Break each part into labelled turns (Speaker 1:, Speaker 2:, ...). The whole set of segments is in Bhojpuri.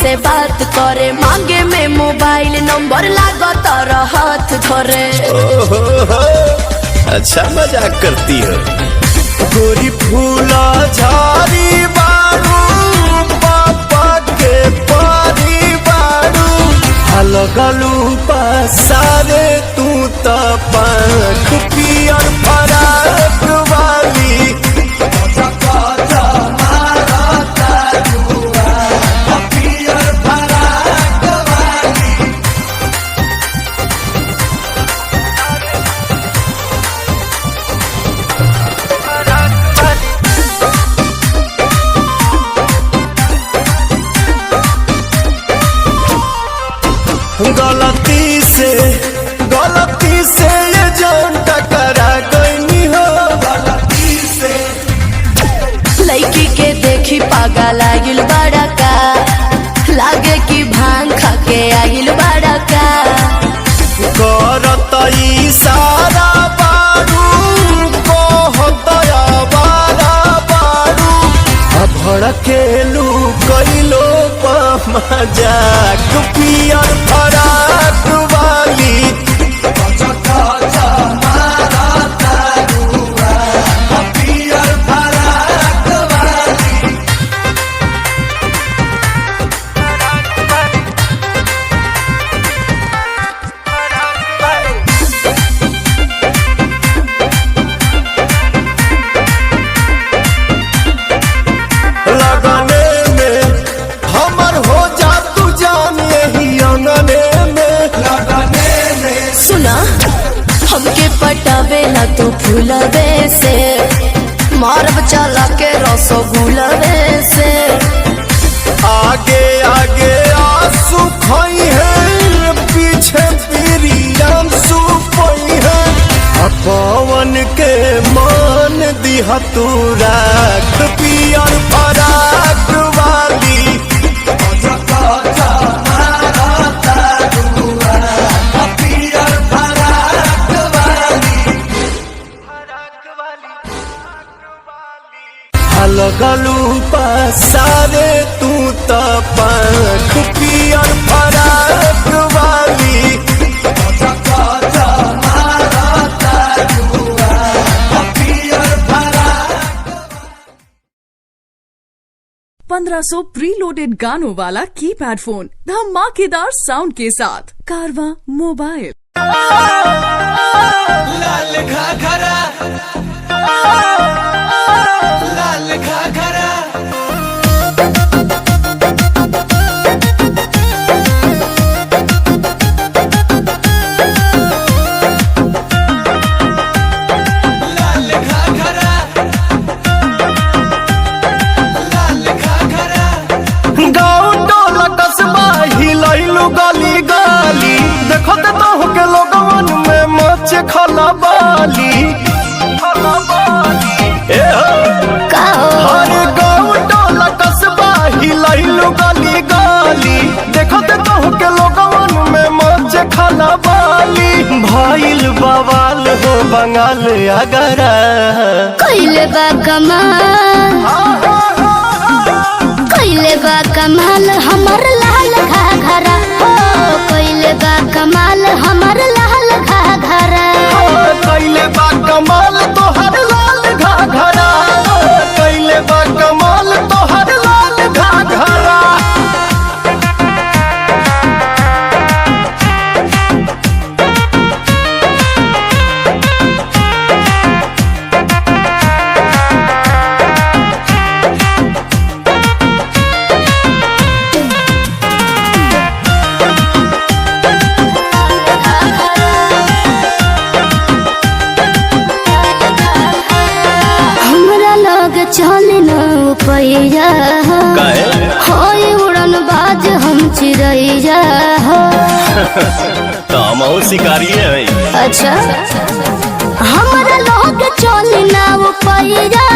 Speaker 1: हमसे बात करे, मांगे में मोबाइल नंबर लागो तारा हाथ धरे।
Speaker 2: अच्छा मजाक करती हो। गोरी फूला झाड़ी बारू पापा के पारी बारू, लगलू पसारे तू तो पंख पियर फराक वाली। गलती से ये जान टकरा गई हो, गलती से।
Speaker 1: लड़की के देखी पागल आगिल बड़ा का, लागे कि भांग खा के आगिल बड़ा का।
Speaker 2: करत इशारा बारू कहत आवारा बारू, भड़केलू कैलो मजाक पियर फराक वाली।
Speaker 1: हमके पटावेला तो फूलवे से, मारब चला के रसगुलवे से।
Speaker 2: आगे आगे आंसू खोई है, पीछे पीरियम सुपई है। पवन के मान दिया तू राख पियर फराक वाली। लगलू पसारे तू तो पंख पियर फराक वाली।
Speaker 3: 1500 प्रीलोडेड गानों वाला कीपैड फोन धमाकेदार साउंड के साथ कारवां मोबाइल।
Speaker 4: लाल घाघरा लाल घाघरा लाल घाघरा लाल घाघरा।
Speaker 2: गाँव टोला कस्बा हिलैलू गली गली, देखो तो के लोगवन में मच खलबाली। हर गाँव टोला कस्बा हिलैलू गली गली, देखो तो के लोगवन में मच खलबाली। भइल बवाल हो बंगाल अगरा,
Speaker 1: कइले बा कमाल हमर लाल घाघरा हो, कइले बा कमाल हमर लाल घाघरा।
Speaker 2: कइले बा कमाल तोहर लाल घाघरा, कइले बा कमाल तोहर लाल घाघरा।
Speaker 1: चले न पैया होय उड़न बाज हम चिड़ैया हो।
Speaker 2: तो हम शिकारी है।
Speaker 1: अच्छा हमारा लोग चले न पैया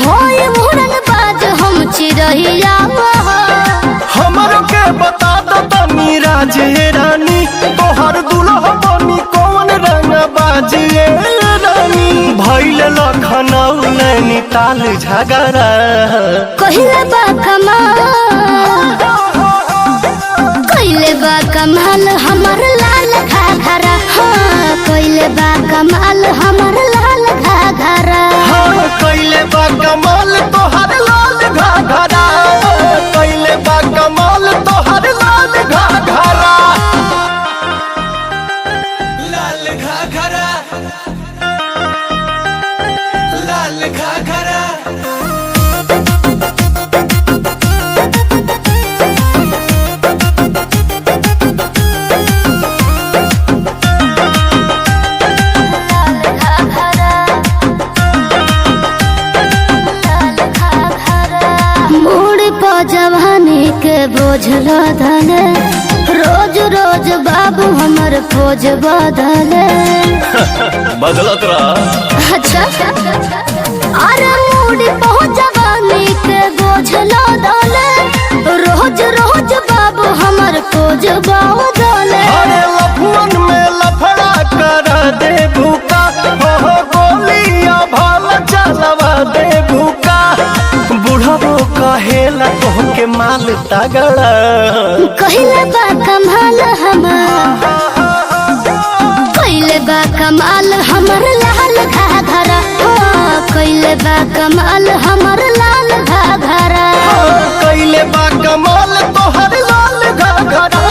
Speaker 1: होय उड़न बाज हम चिड़ैया हो।
Speaker 2: हमरो के बता दो तनी राजे रानी, तोहर दुल्हा बनी कौन रंग बाजिए रानी। भइल लखनऊ नैनीताल झगड़ा
Speaker 1: कहिले बा कमाल कहिले बा कमाल हमर लाल घाघरा हाँ कहिले बा कमाल हमर लाल घाघरा
Speaker 2: हाँ कइले बा कमाल तोहर लाल घाघरा कइले बा कमाल तोहर लाल घाघरा
Speaker 4: लाल घाघरा लाल घाघरा
Speaker 1: जवानी के बोझ लदले रोज रोज बाबू हमर खोज बदले
Speaker 2: बदलत रहा
Speaker 1: अच्छा अरे मूडी बहुत जवानी के बोझ लदले रोज रोज बाबू हमर खोज बदले
Speaker 2: अरे लफुअन में लफड़ा कर दे भूका हो गोलियां भाल चलवा दे भूका बुढ़बो कहेला तोहके माल तगड़ा
Speaker 1: कहिले बा कमाल हमर कहिले बा कमाल हमर लाल घाघरा कहिले बा कमाल हमर लाल घाघरा
Speaker 2: कइले बा कमाल तोहर लाल घाघरा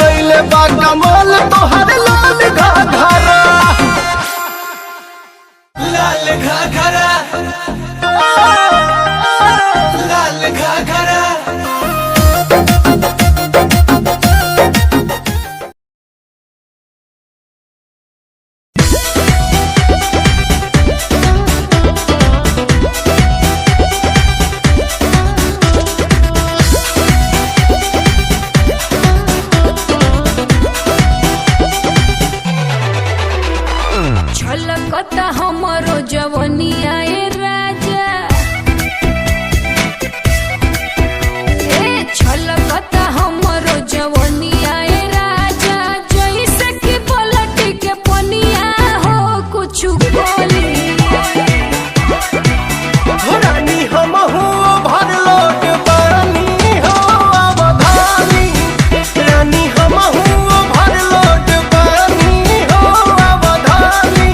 Speaker 2: कइले बा कमाल तोहर लाल घाघरा
Speaker 4: लाल घाघरा लाल घाघरा
Speaker 5: छलकता हमरो जवनिया ए राजा छलकता हमरो जवनिया ए राजा जैसे कि पलट के पनिया हो कुछ बोली
Speaker 2: रानी हमहू भर लोट पानी हो अवधानी रानी हमहू भर लोट पानी हो अवधानी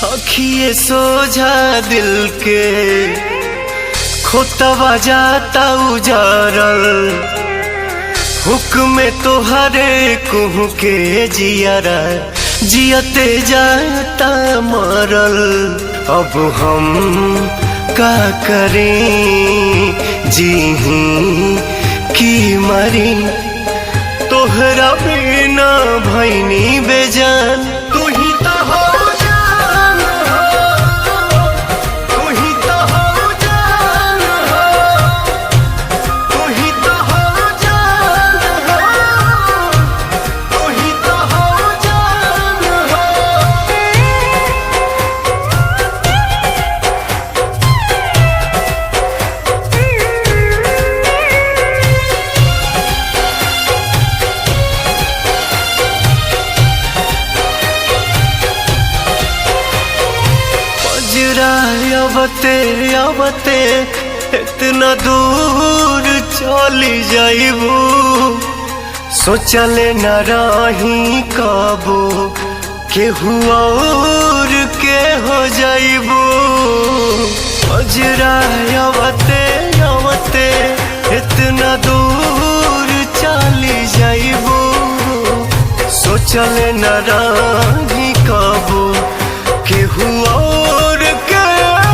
Speaker 2: अखिए सोझा दिल के खोतवा जाता उजारल हुक्म तोहरे कुहू के जियारा जियते जाता मरल। अब हम का करें जीही की मरी तोहरा बिना भैनी बेजान। तू ही तो हो जान हो, तू ही तो हो जान हो, तू ही तो हो जान हो, तू ही तो हो जान हो। अवते अवते इतना दूर चली जाइबू सोचले न रही कबो केहू और के हो जाइबू। अजरा अवते अवते इतना दूर चली जाइबू सोचले न रही कबो केहू और के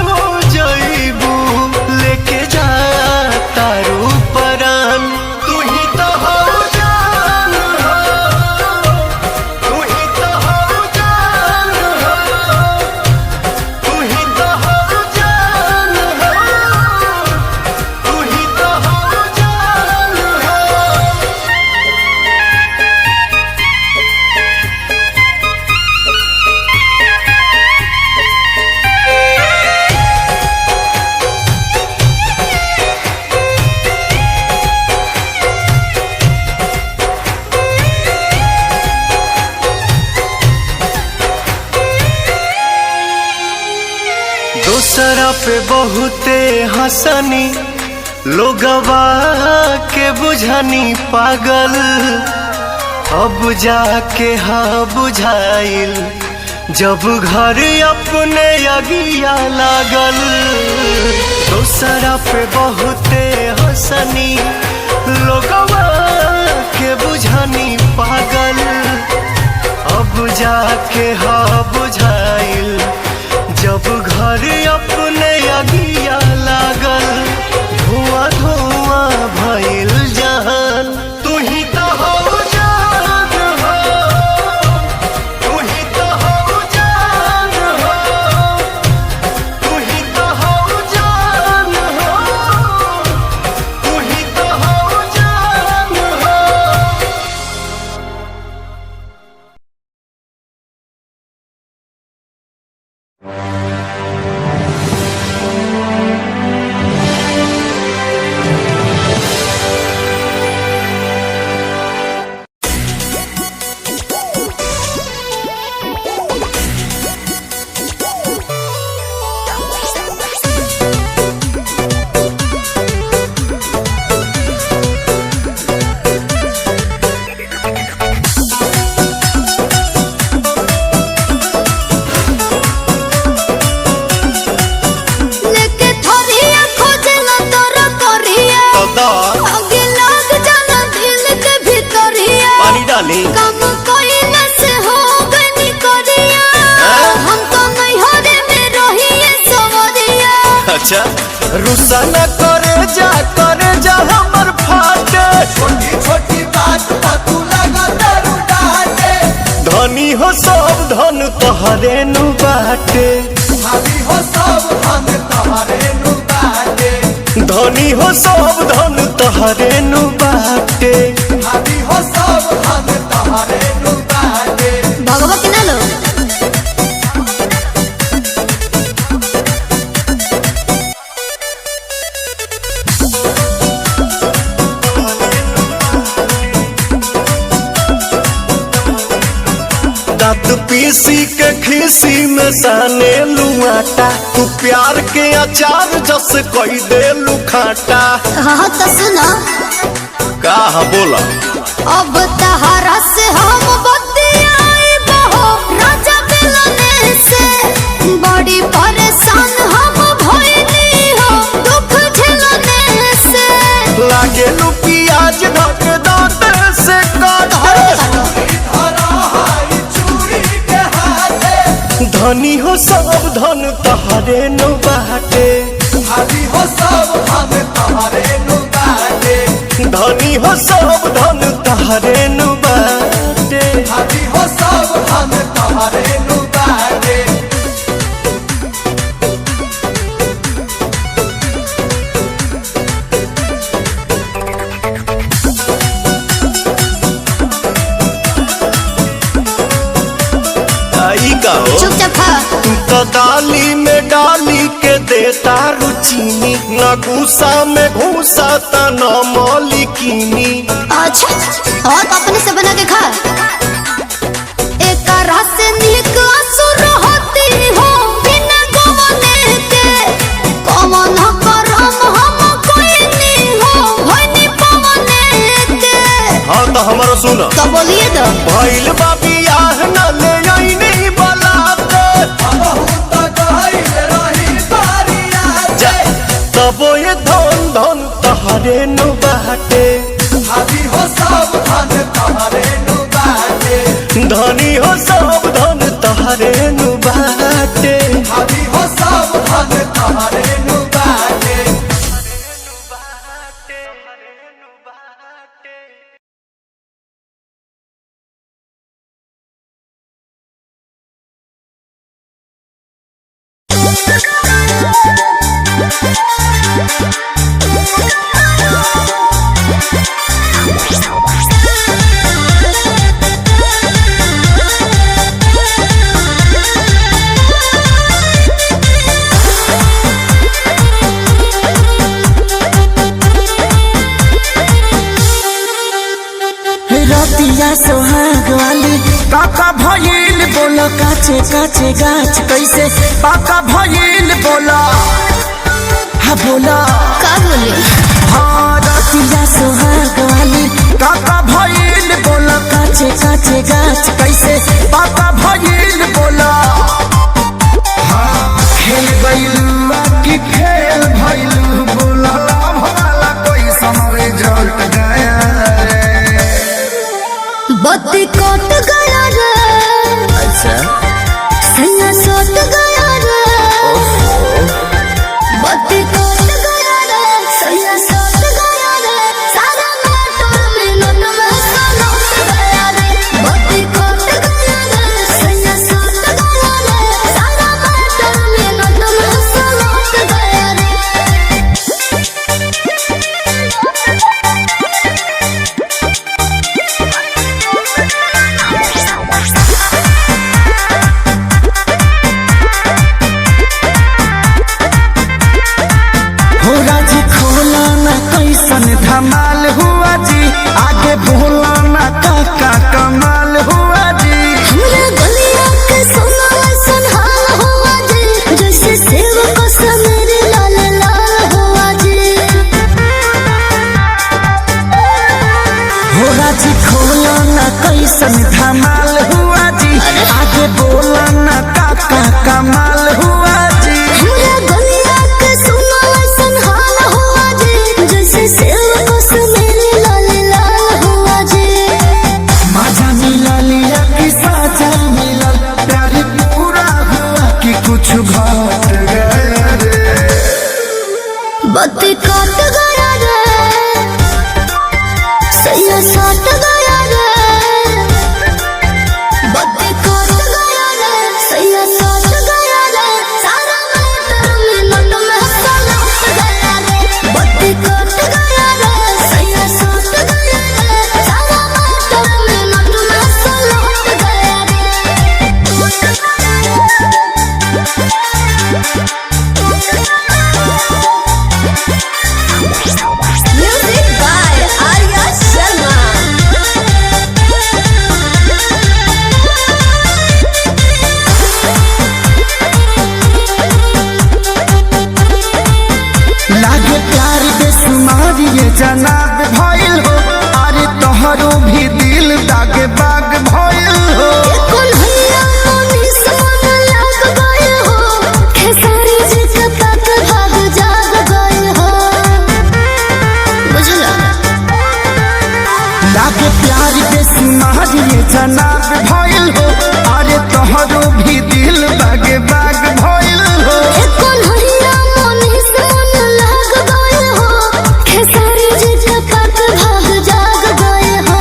Speaker 2: हो जाइबू। लेके जा तारू परान तू ही तो हो जान हो, तू ही तो हो जान हो, तू ही तो हो जान हो, तू ही तो हो जान हो। दूसरा पे बहुते हंसनी लोगवा के बुझनी पागल अब जाके हाँ बुझाइल जब घर अपने अगिया लागल। दूसरा पे बहुते हंसनी लोगवा के बुझनी पागल अब जाके हाँ बुझाइल जब घर अपने अगिया लागल। धुआं धुआं भइल जहान तू ही तो हो जान हो, तू ही तो हो जान हो, तू ही तो हो जान हो, तू ही तो हो जान हो। अच्छा रुसा न करे जा हमर फाटे छोटी छोटी बात पर तू लगा दारू डाटे। धनी हो सब धन तोहरे नु बाटे, भाभी हो सब धन तोहरे नु बाटे। धनी हो सब धन तोहरे नु बाटे, भाभी हो सब धन तोहरे नु बाटे।
Speaker 1: भगवा के ना लो
Speaker 2: दांत पीसी के खीसी में साने लुआटा तू प्यार के अचार जस कोई दे लुखाटा।
Speaker 1: हाँ तो सुना
Speaker 2: का बोला
Speaker 1: अब तहरा से हम बतियाई बहो राजा मिलने से बड़ी परेशान हम भइली हो दुख झेलने से।
Speaker 2: लागे लू प्याज ढक दांत से काट धनी हो सब धन तहरे नो बाटे
Speaker 4: भाभी हो सब हम तुम्हारे नुबाटे
Speaker 2: धनी हो सब धन तहरे नो बाटे।
Speaker 4: भाभी हो सब हम तुम्हारे नुबाटे
Speaker 2: आई का हो
Speaker 1: चुपचाप खा।
Speaker 2: तू तो दाली में डाली के देता रुचीनी न गुस्सा में घूसा त न मौलिकीनी।
Speaker 1: अच्छा और अपने से बना के खा। एक रस निक असुर होती हो बिना गवने के कौन करम हम कोई नहीं हो भइनी पवने के।
Speaker 2: हाँ तो हमारा सुना
Speaker 1: तो बोलिए तो
Speaker 2: भइल बाबी आह न ले आई नहीं बलाते तबो ये धन धन तहरे नो बाटे।
Speaker 4: भाभी हो सब धन तुम्हारे नुबाटे
Speaker 2: धनी हो सब धन तहरे नो बाटे।
Speaker 4: भाभी हो सब धन तुम्हारे नुबाटे
Speaker 6: रतिया सोहाग वाली काका भइल बोला काचे काचे गाछ कैसे पाका भइल बोला। हाँ बोला
Speaker 1: का बोले
Speaker 6: हाँ रतिया सोहाग वाली काका भइल बोला काचे काचे गाछ कैसे पाका भइल बोला। हाँ खेल गइलू की खेल भइलू बोला भला कोई समरे जट गया
Speaker 1: बत्ती कट गया रे
Speaker 6: अच्छा
Speaker 1: सैया सट गया रे बत्ती कट गया रे सैया सट गया रे सारा मोटर में नट में सलट गया रे बत्ती कट गया रे सैया सट गया रे सारा मोटर में नट में सलट गया रे।
Speaker 6: हो राजी खोला ना कैसन धमाल हुआ जी आगे बोला ना काका कमाल हुआ जी।
Speaker 1: हमरा गलिया के सोना ऐसन हाल हुआ जी जैसे सेव को समेरे लाल लाल हुआ जी।
Speaker 6: हो राजी खोला ना कैसन धमाल हुआ जी आगे बोला ना काका कमाल हुआ जी।
Speaker 1: हमरा गलिया के सोना ऐसन हाल हुआ जी जैसे सेव को समेरे लाल लाल हुआ जी।
Speaker 6: मजा मिला लिया कि साजा मिला प्यार पूरा हुआ कि कुछ घट गया रे।
Speaker 1: बत्ती कट गया रे सैया सट गया रे
Speaker 6: जनाब भइल हो, अरे तोहरो भी दिल बागे बाग भइल हो।
Speaker 1: कन्हैया मोनी से मन लाग गए हो, खेसारी जी का पग भाग जाग गए हो।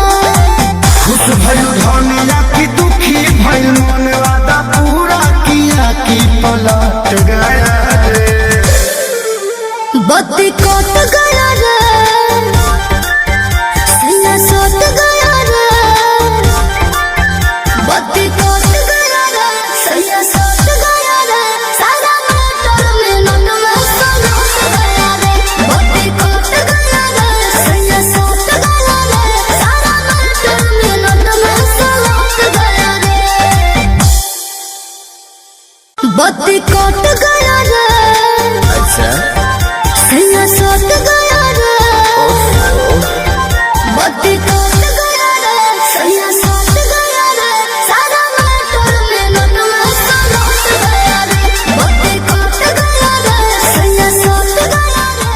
Speaker 6: खुश भइल धनिया की दुखी भइल मन, वादा पूरा किया कि पलट गया रे।
Speaker 1: बत्ती कट गया रे, सैया सट गया रे। बत्ती कट गया रे, सैया सट गया रे। सारा मोटर में नट में सलट गया रे। बत्ती कट गया रे, सैया सट गया रे। सारा मोटर में नट में सलट गया रे। बत्ती कट गया रे, सैया सट गया रे। बत्ती कट गया रे, सैया सट गया रे। सारा मोटर में नट में सलट गया रे। बत्ती कट गया रे, सैया सट गया रे।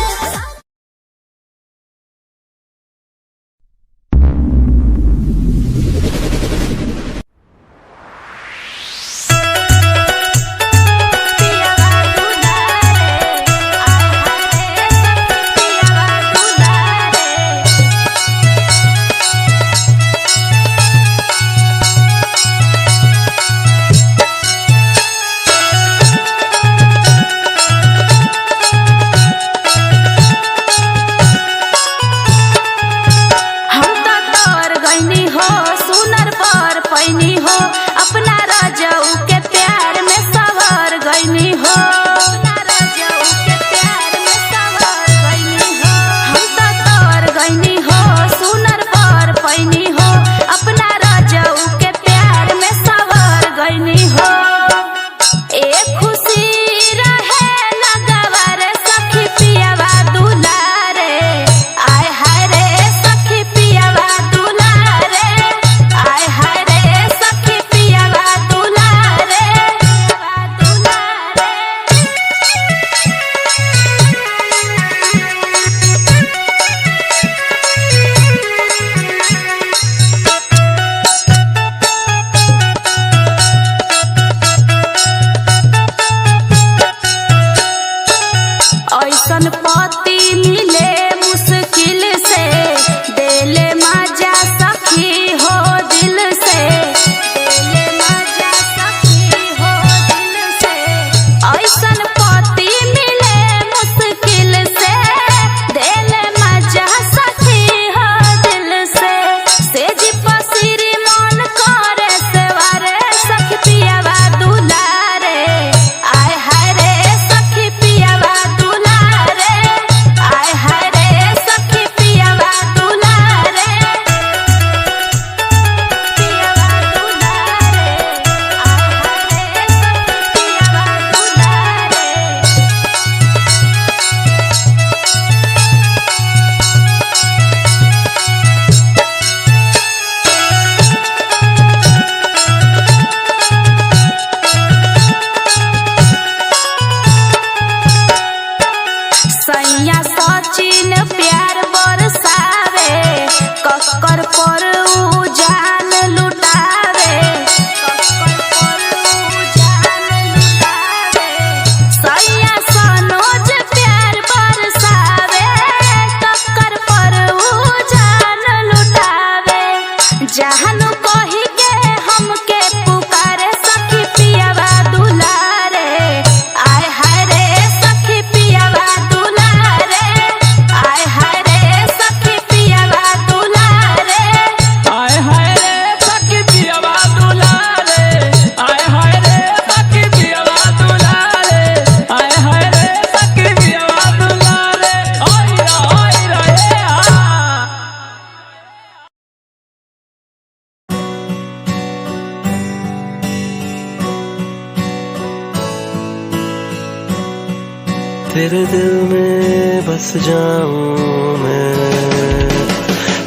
Speaker 2: तेरे दिल में बस जाऊं मैं,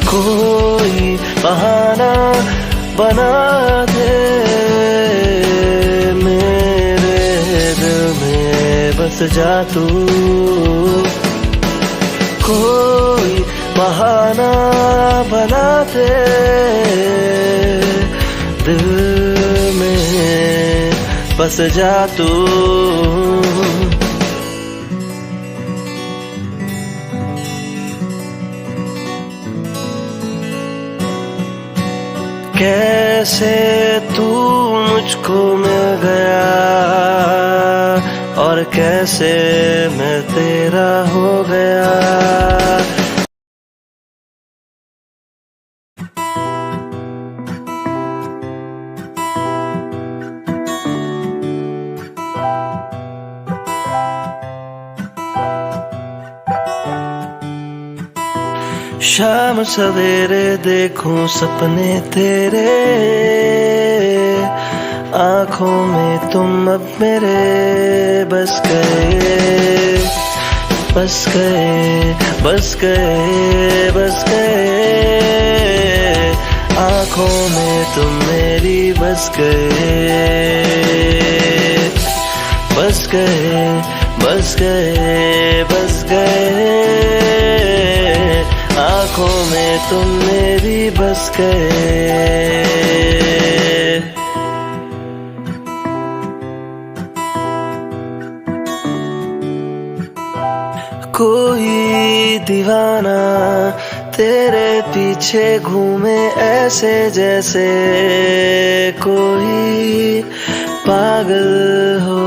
Speaker 2: कोई बहाना बना दे, मेरे दिल में बस जा तू, कोई बहाना बना दे,
Speaker 7: दिल में बस जा तू। कैसे तू मुझको मिल गया और कैसे मैं तेरा हो गया। शाम सवेरे देखूं सपने तेरे, आंखों में तुम अब मेरे बस गए, बस गए, बस गए, बस गए, आंखों में तुम मेरी बस गए, बस गए, बस गए, बस गए, आंखों में तुम मेरी बस गए। कोई दीवाना तेरे पीछे घूमे ऐसे जैसे कोई पागल हो।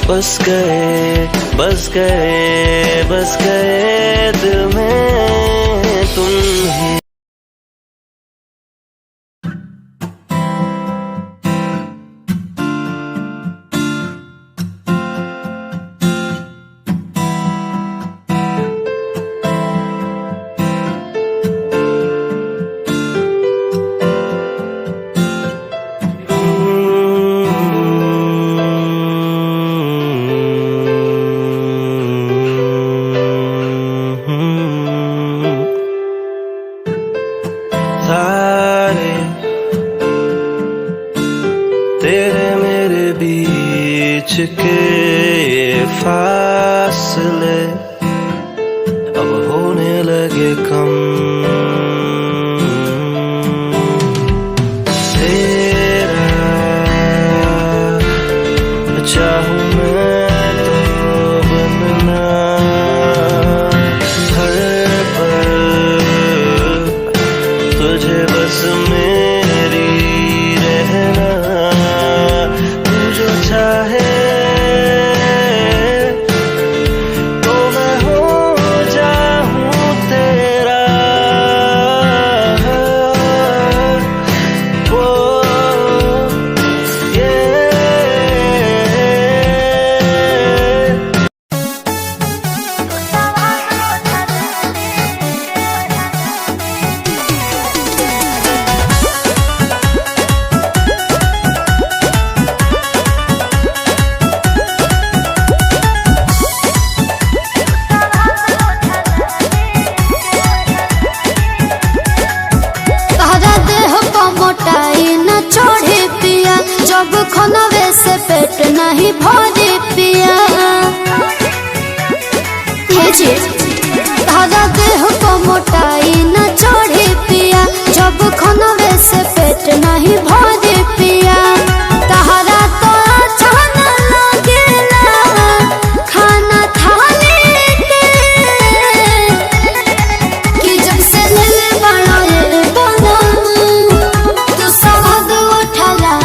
Speaker 7: बस गए, बस गए, बस गए दिल में तुम ही। तेरे मेरे बीच के ये फासले अब होने लगे कम। तेरा चाहूं मैं तो बनना हर पल तुझे बस मेरी रहना। चाहे तो मैं हो जाऊं तेरा, वो ये।
Speaker 1: जब खनवे से पेट नहीं भरे पिया, तारा देह को मोटाई न चढ़े पिया। जब खनवे से पेट नहीं भरे पिया, तारा तो अच्छा न लगेला खाना थाली के। कि जब से मिले बड़ा ये बना तू स्वाद उठला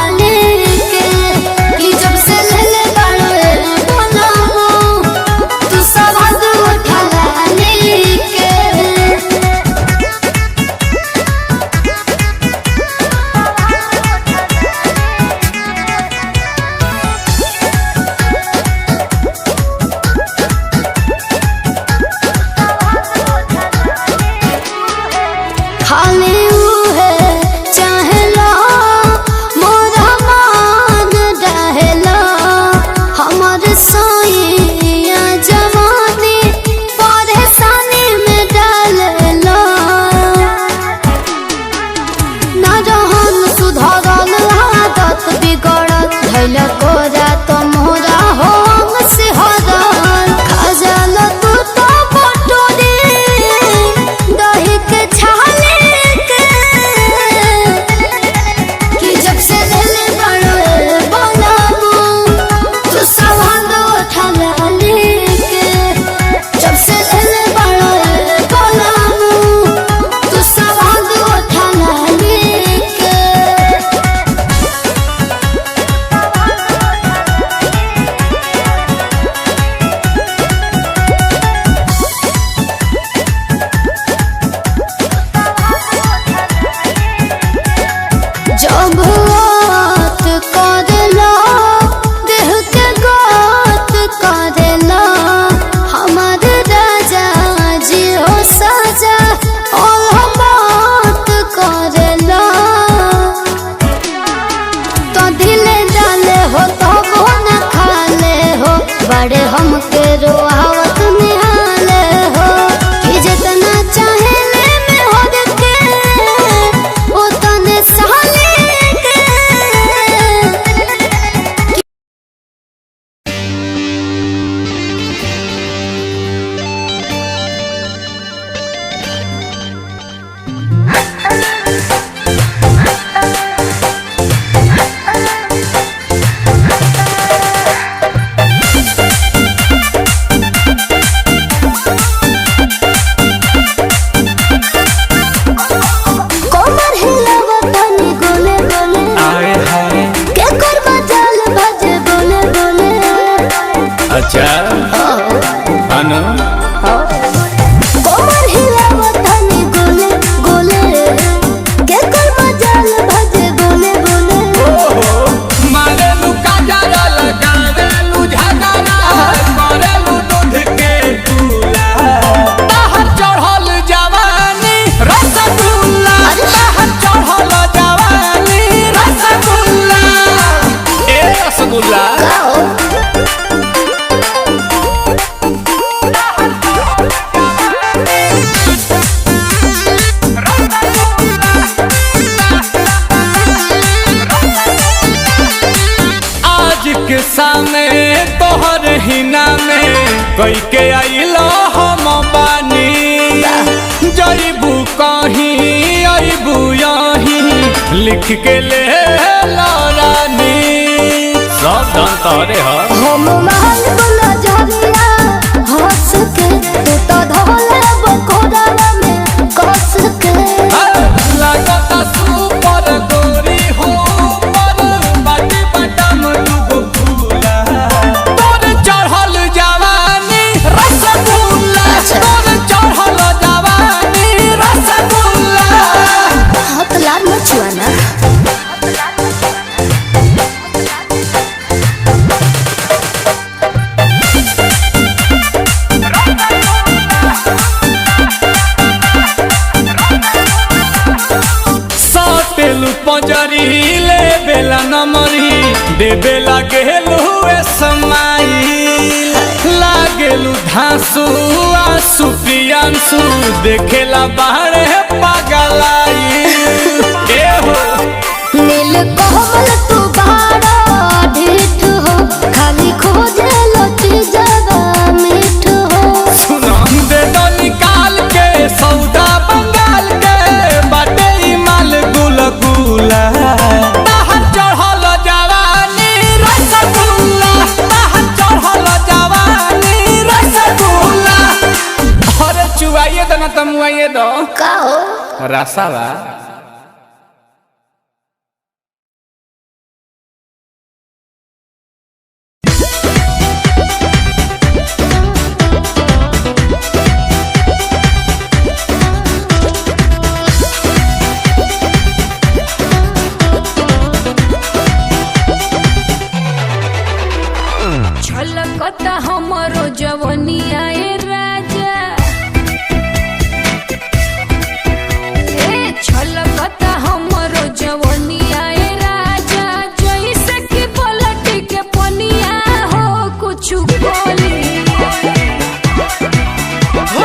Speaker 8: अच्छा अनु
Speaker 1: कोमर हिलावत हनी गोले गोले के कर मजाल भजे गोले गोले
Speaker 8: मारे लू काजरा लगावे लू झगड़ा करे लू दूध के दूला बाहर चढ़ल जवानी रसगुल्ला बाहर चढ़ल जवानी रसगुल्ला ए रसगुल्ला के सामने तोहर हिना में कई के आइलो हम बानी जईबू कहीं अईबू यहीं लिख के ले रानी सब धन तोरे हो
Speaker 1: हम महल बोला झरिया हंस के तू तो धोले बकोड़ा में कस के
Speaker 8: लगता सुपर गोरी हो पर बाटी बटम दुगो फूला तोर चढ़ल जवानी रसगुल्ला तोर चढ़ल जवानी रसगुल्ला
Speaker 1: हाथ लाल मचुआना
Speaker 8: साटेलू पंजरी ले बेला नमरी दे बेला गेलू समाई लागेलू धांसू आंसू प्रियांशु देखेला बाहर पागलाई ए हो
Speaker 1: नील कोमल तू बाड़ा ढीठ हो खाली खोजे लती जगा मीठ हो
Speaker 8: सुना दे दो निकाल के सौदा बंगाल के बाटे माल गुल गुला बाहर चढ़ल जवानी रसगुल्ला बाहर चढ़ल जवानी रसगुल्ला अरे चुवाइए दो ना तमुआइए दो
Speaker 1: का हो
Speaker 8: रसावा
Speaker 5: छलकता हमरो जवनिया ए राजा ए छलकता हमरो जवनिया ए राजा जैसे कि पलट के पनिया हो कुछ बोली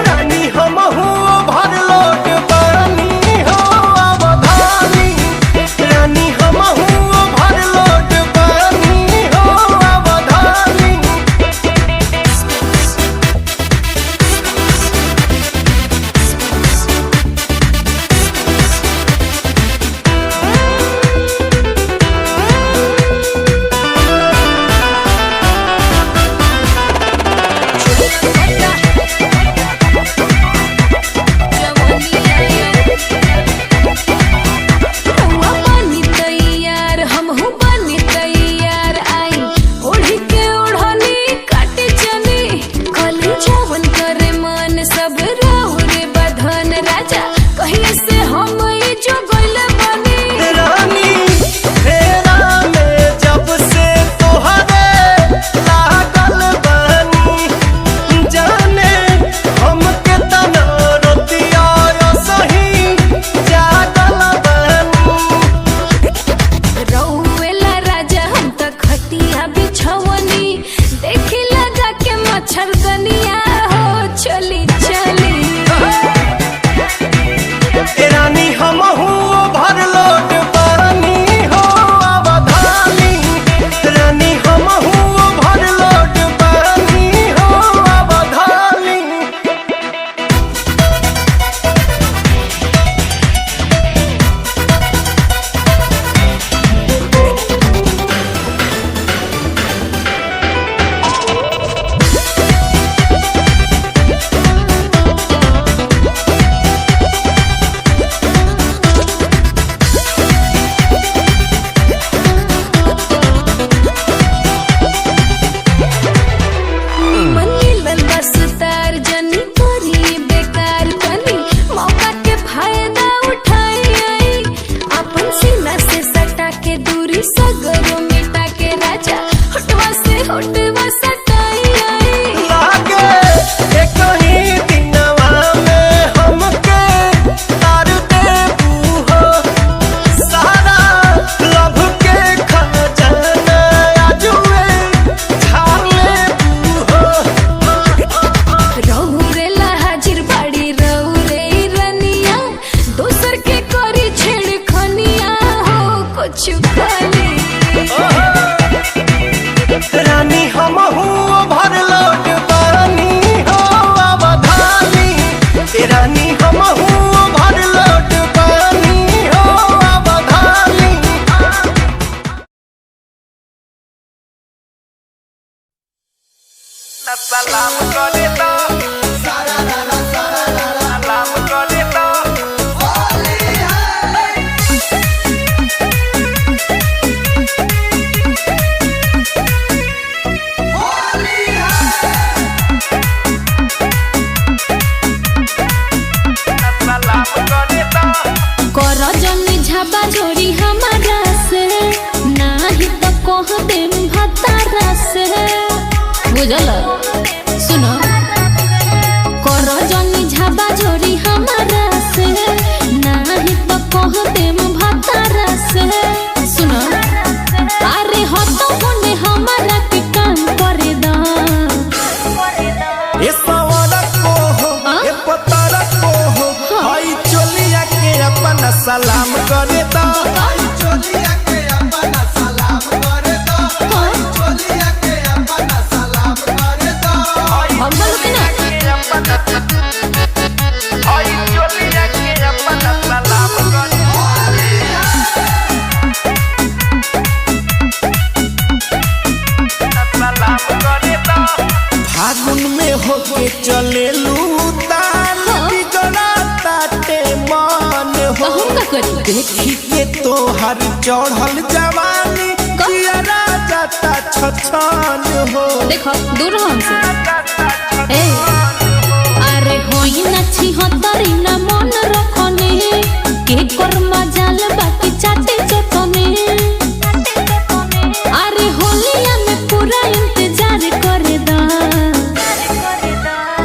Speaker 2: रानी हम हो भर लोट पानी हो अवधानी रानी हम हो भर लोट पानी हो अवधानी
Speaker 5: कोरवा सटाई आई
Speaker 2: लागे एक ही दिनवा में हमके तार देबू हो सारा लभ के खजाना आजुए झाड़ लेबू हो
Speaker 5: रौरेला हाजिर बाड़ी रौरे रनिया दोसर के करी छेड़खनिया हो कुछ खाली
Speaker 2: रानी हम भर लोट पानी हो अवधानी रानी हम भर लोट पानी हो अवधानी सलाम करे तो सलाम करे तो
Speaker 5: कर जनी झाबा जोड़ी हमारा से नाही तो कह देम भतारा से बुझल सुनो कर जनी झाबा जोड़ी हमारा से नाही तो कह देम भतारा से सुनो अरे हो तो होने हमारा के काम करे दा
Speaker 2: ये सवाल को हो ये पतारा को हो भाई चोलिया के अपन सलाम करे तो
Speaker 4: चोलिया के अपना सलाम करे दो चोलिया के अपना सलाम करे दो
Speaker 5: हम बोलो कि ना
Speaker 2: भाई चोलिया के अपन सलाम करे सलाम करे तो फागुन में होके चलेलू ताल बिगड़ा ताटे मान हो
Speaker 5: हम का करी
Speaker 2: देखी के तोहर चढ़ल जवानी जियरा जाता छछान हो
Speaker 5: देखो दूर रहो हमसे ए अरे होई ना छी हतरी ना मन रखने के कर्मा जाल बाकी चाटे चटने अरे होलिया में पूरा इंतजार करे दा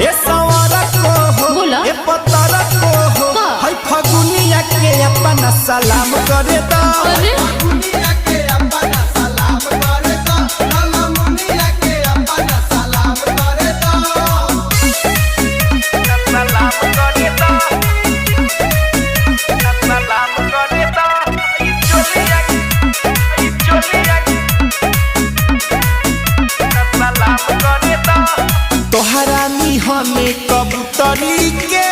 Speaker 2: ए सवारा को हो
Speaker 5: बोला।
Speaker 2: ए पतारा को हो
Speaker 5: का?
Speaker 2: है फगुनिया के अपना सलाम करे दा
Speaker 5: अरे
Speaker 4: मुनिया के अपना सलाम करे दो लाला मुनिया के अपना सलाम करे दो
Speaker 2: सलाम करे दा सलाम करे दा चोलिया सलाम करे दा तोहरा हमें कबूतरी के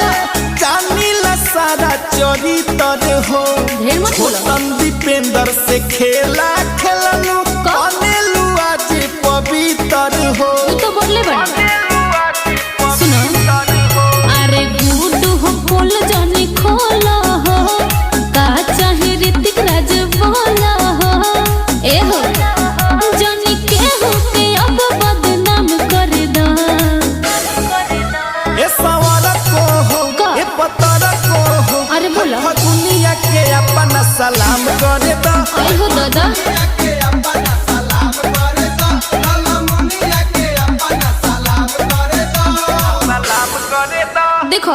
Speaker 2: जानी ला सारा चोरी तर हो
Speaker 5: ढेर मत बोलो।
Speaker 2: छोटन दीपेंद्र से खेला खेलनु कनेलु आज पवित्र हो
Speaker 5: तू तो बोले बड़े सुनो अरे गुड हो पोल जानी खोला हो का चाहे ऋतिक राज बोला हो ए हो जानी के हो के अब बदनाम कर दा
Speaker 2: ए सवार को हो
Speaker 5: का?
Speaker 2: ए पतर को हो
Speaker 5: अरे बोला।
Speaker 2: दुनिया के अपना सलाम करे दा
Speaker 5: आई हो दादा
Speaker 4: के अपना सलाम करे दो लाला मुनिया के अपना सलाम करे दो
Speaker 2: सलाम करे दा
Speaker 5: देखो